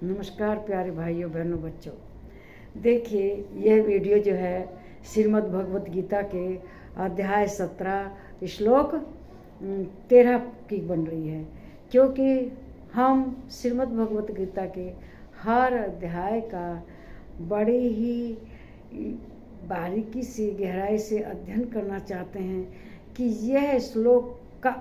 नमस्कार प्यारे भाइयों बहनों बच्चों। देखिए, यह वीडियो जो है श्रीमद् भगवत गीता के अध्याय 17 श्लोक 13 की बन रही है, क्योंकि हम श्रीमद् भगवत गीता के हर अध्याय का बड़ी ही बारीकी से गहराई से अध्ययन करना चाहते हैं कि यह श्लोक का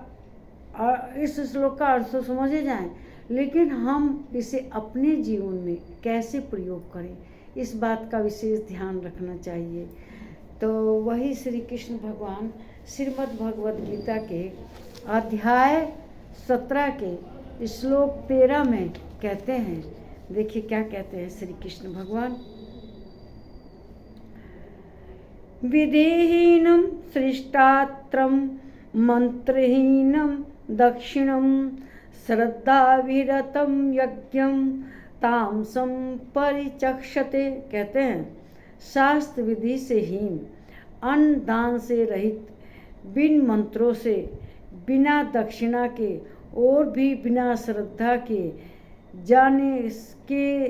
इस श्लोक का अर्थ तो समझे जाएं, लेकिन हम इसे अपने जीवन में कैसे प्रयोग करें, इस बात का विशेष ध्यान रखना चाहिए। तो वही श्री कृष्ण भगवान श्रीमद् भगवत गीता के अध्याय 17 के श्लोक 13 में कहते हैं। देखिए क्या कहते हैं श्री कृष्ण भगवान। विधिहीनं सृष्टात्रं मंत्रहीनं दक्षिणं श्रद्धाविरतं यज्ञं तामसं परिचक्षते। कहते हैं शास्त्र विधि से हीन, अन्न दान से रहित, बिन मंत्रों से, बिना दक्षिणा के और भी बिना श्रद्धा के जाने के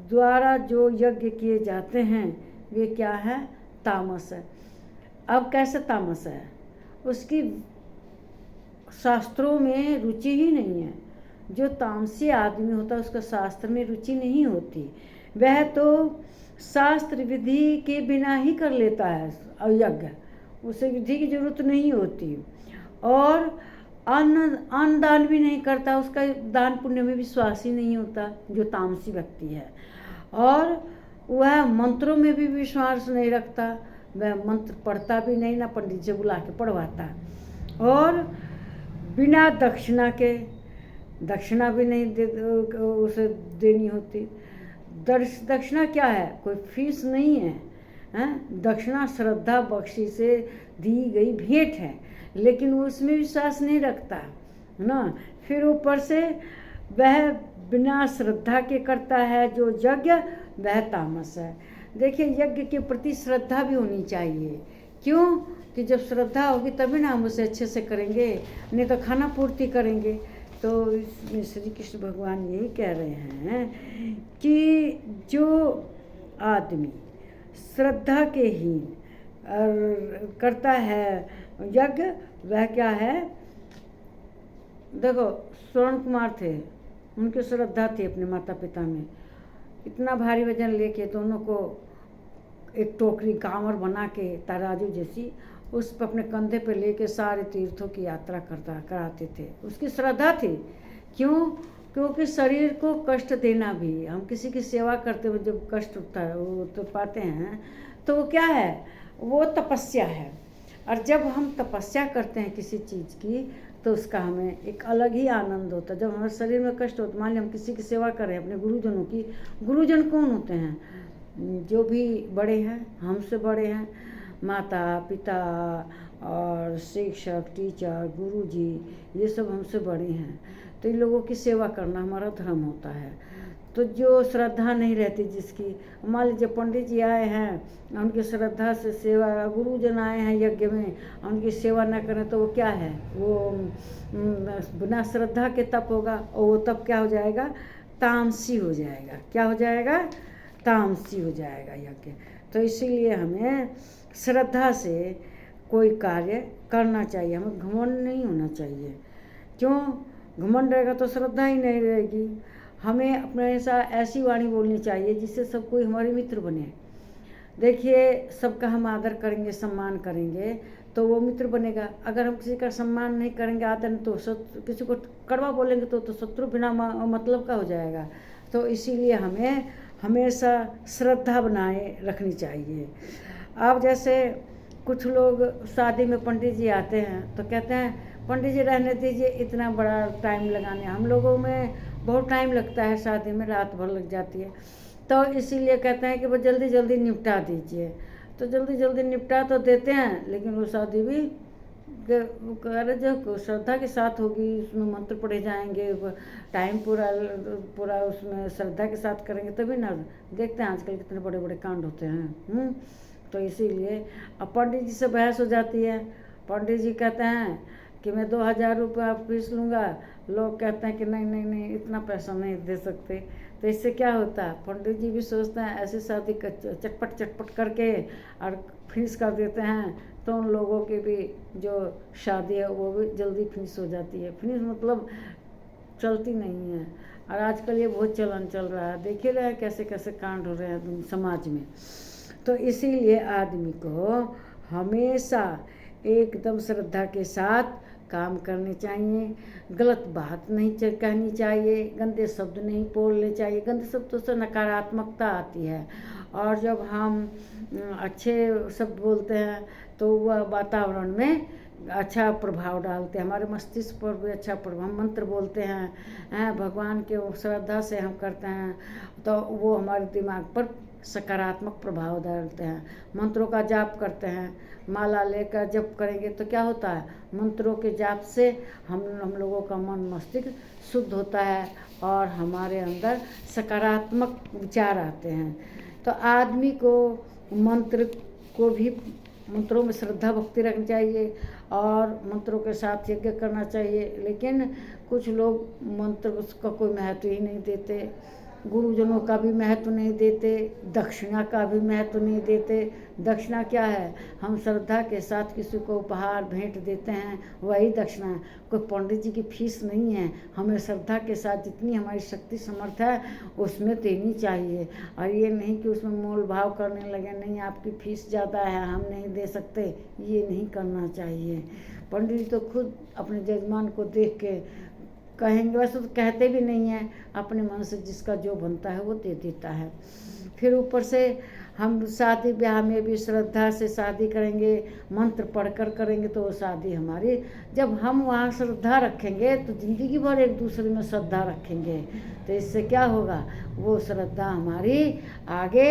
द्वारा जो यज्ञ किए जाते हैं वे क्या है? तामस है। अब कैसे तामस है? उसकी शास्त्रों में रुचि ही नहीं है। जो तामसी आदमी होता है उसका शास्त्र में रुचि नहीं होती। वह तो शास्त्र विधि के बिना ही कर लेता है यज्ञ, उसे विधि की जरूरत नहीं होती। और अन्न दान भी नहीं करता, उसका दान पुण्य में विश्वास ही नहीं होता जो तामसी व्यक्ति है। और वह मंत्रों में भी विश्वास नहीं रखता, वह मंत्र पढ़ता भी नहीं, ना पंडित से बुला के पढ़वाता। और बिना दक्षिणा के, दक्षिणा भी नहीं उसे देनी होती। दक्षिणा क्या है? कोई फीस नहीं है, दक्षिणा श्रद्धा बख्शी से दी गई भेंट है, लेकिन वो उसमें विश्वास नहीं रखता है ना। फिर ऊपर से वह बिना श्रद्धा के करता है जो यज्ञ, वह तामस है। देखिए, यज्ञ के प्रति श्रद्धा भी होनी चाहिए। क्यों? कि जब श्रद्धा होगी तभी ना हम उसे अच्छे से करेंगे, नहीं तो खाना पूर्ति करेंगे। तो इसमें श्री कृष्ण भगवान यही कह रहे हैं कि जो आदमी श्रद्धा के हीन करता है यज्ञ, वह क्या है? देखो, स्वर्ण कुमार थे, उनकी श्रद्धा थी अपने माता पिता में। इतना भारी वजन लेके दोनों को एक टोकरी कांवर बना के तराजू जैसी उस पर अपने कंधे पे लेके सारे तीर्थों की यात्रा कराते थे। उसकी श्रद्धा थी। क्यों? क्योंकि शरीर को कष्ट देना भी, हम किसी की सेवा करते हुए जब कष्ट उठता है वो तो पाते हैं, तो वो क्या है? वो तपस्या है। और जब हम तपस्या करते हैं किसी चीज़ की तो उसका हमें एक अलग ही आनंद होता है। जब हमारे शरीर में कष्ट होता, मान लीजिए हम किसी की सेवा करें अपने गुरुजनों की। गुरुजन कौन होते हैं? जो भी बड़े हैं, हमसे बड़े हैं, माता पिता और शिक्षक, टीचर, गुरुजी, ये सब हमसे बड़े हैं। तो इन लोगों की सेवा करना हमारा धर्म होता है। तो जो श्रद्धा नहीं रहती जिसकी, मान लीजिए पंडित जी आए हैं, उनकी श्रद्धा से सेवा, गुरुजन आए हैं यज्ञ में, उनकी सेवा न करें तो वो क्या है? वो बिना श्रद्धा के तप होगा, और वो तप क्या हो जाएगा? तामसी हो जाएगा। क्या हो जाएगा? तामसी हो जाएगा यज्ञ। तो इसीलिए हमें श्रद्धा से कोई कार्य करना चाहिए, हमें घमंड नहीं होना चाहिए। क्यों? घमंड रहेगा तो श्रद्धा ही नहीं रहेगी। हमें अपने ऐसा ऐसी वाणी बोलनी चाहिए जिससे सब कोई हमारे मित्र बने। देखिए, सबका हम आदर करेंगे, सम्मान करेंगे तो वो मित्र बनेगा। अगर हम किसी का सम्मान नहीं करेंगे, आदर नहीं, तो किसी को कड़वा बोलेंगे तो शत्रु बिना मतलब का हो जाएगा। तो इसीलिए हमें हमेशा श्रद्धा बनाए रखनी चाहिए। अब जैसे कुछ लोग शादी में पंडित जी आते हैं तो कहते हैं पंडित जी रहने दीजिए, इतना बड़ा टाइम लगाने। हम लोगों में बहुत टाइम लगता है, शादी में रात भर लग जाती है। तो इसीलिए कहते हैं कि वो जल्दी जल्दी निपटा दीजिए। तो जल्दी जल्दी निपटा तो देते हैं, लेकिन वो शादी भी अरे जो श्रद्धा के साथ होगी, उसमें मंत्र पढ़े जाएंगे, टाइम पूरा उसमें श्रद्धा के साथ करेंगे तभी ना। देखते हैं आजकल कितने बड़े बड़े कांड होते हैं। तो इसीलिए अब पंडित जी से बहस हो जाती है। पंडित जी कहते हैं कि मैं 2,000 रुपया फीस लूँगा, लोग कहते हैं कि नहीं नहीं नहीं इतना पैसा नहीं दे सकते। तो इससे क्या होता है, पंडित जी भी सोचते हैं ऐसी शादी चटपट चटपट करके और फिनिश कर देते हैं, तो उन लोगों की भी जो शादी है वो भी जल्दी फिनिश हो जाती है। फिनिश मतलब चलती नहीं है। और आजकल ये बहुत चलन चल रहा है, देख ही रहे हैं कैसे कैसे कांड हो रहे हैं समाज में। तो इसीलिए आदमी को हमेशा एकदम श्रद्धा के साथ काम करने चाहिए, गलत बात नहीं कहनी चाहिए, गंदे शब्द नहीं बोलने चाहिए। गंदे शब्दों से नकारात्मकता आती है, और जब हम अच्छे शब्द बोलते हैं तो वह वातावरण में अच्छा प्रभाव डालते हैं, हमारे मस्तिष्क पर भी अच्छा प्रभाव। मंत्र बोलते हैं भगवान के श्रद्धा से हम करते हैं तो वो हमारे दिमाग पर सकारात्मक प्रभाव डालते हैं। मंत्रों का जाप करते हैं, माला लेकर जप करेंगे तो क्या होता है, मंत्रों के जाप से हम लोगों का मन मस्तिष्क शुद्ध होता है और हमारे अंदर सकारात्मक विचार आते हैं। तो आदमी को मंत्र को भी, मंत्रों में श्रद्धा भक्ति रखनी चाहिए और मंत्रों के साथ यज्ञ करना चाहिए। लेकिन कुछ लोग मंत्र उसका कोई महत्व ही नहीं देते, गुरुजनों का भी महत्व नहीं देते, दक्षिणा का भी महत्व नहीं देते। दक्षिणा क्या है, हम श्रद्धा के साथ किसी को उपहार भेंट देते हैं, वही दक्षिणा है। कोई पंडित जी की फीस नहीं है, हमें श्रद्धा के साथ जितनी हमारी शक्ति समर्थ है उसमें देनी चाहिए। और ये नहीं कि उसमें मोल भाव करने लगे, नहीं आपकी फीस ज़्यादा है हम नहीं दे सकते, ये नहीं करना चाहिए। पंडित जी तो खुद अपने जजमान को देख के कहेंगे, वैसे तो कहते भी नहीं हैं, अपने मन से जिसका जो बनता है वो दे देता है। फिर ऊपर से हम शादी ब्याह में भी श्रद्धा से शादी करेंगे, मंत्र पढ़कर करेंगे तो वो शादी हमारी, जब हम वहाँ श्रद्धा रखेंगे तो ज़िंदगी भर एक दूसरे में श्रद्धा रखेंगे। तो इससे क्या होगा, वो श्रद्धा हमारी आगे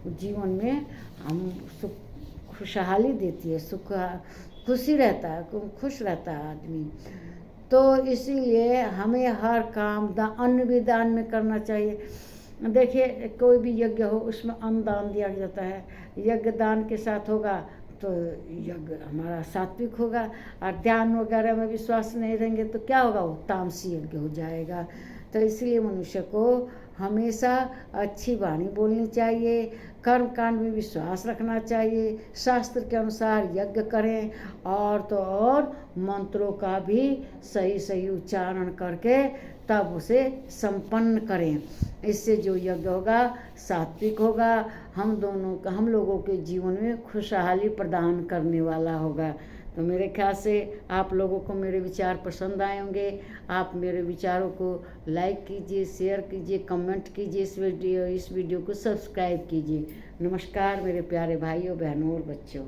जीवन में हम सुख खुशहाली देती है, सुख खुशी रहता है, खुश रहता है आदमी। तो इसीलिए हमें हर काम अन्न भी दान में करना चाहिए। देखिए कोई भी यज्ञ हो उसमें अन्न दान दिया जाता है, यज्ञ दान के साथ होगा तो यज्ञ हमारा सात्विक होगा। और ध्यान वगैरह में विश्वास नहीं रहेंगे तो क्या होगा, वो तामसी यज्ञ हो जाएगा। तो इसलिए मनुष्य को हमेशा अच्छी वाणी बोलनी चाहिए, कर्म कांड में विश्वास रखना चाहिए, शास्त्र के अनुसार यज्ञ करें, और तो और मंत्रों का भी सही सही उच्चारण करके तब उसे संपन्न करें। इससे जो यज्ञ होगा सात्विक होगा, हम लोगों के जीवन में खुशहाली प्रदान करने वाला होगा। तो मेरे ख्याल से आप लोगों को मेरे विचार पसंद आए होंगे। आप मेरे विचारों को लाइक कीजिए, शेयर कीजिए, कमेंट कीजिए, इस वीडियो को सब्सक्राइब कीजिए। नमस्कार मेरे प्यारे भाइयों बहनों और बच्चों।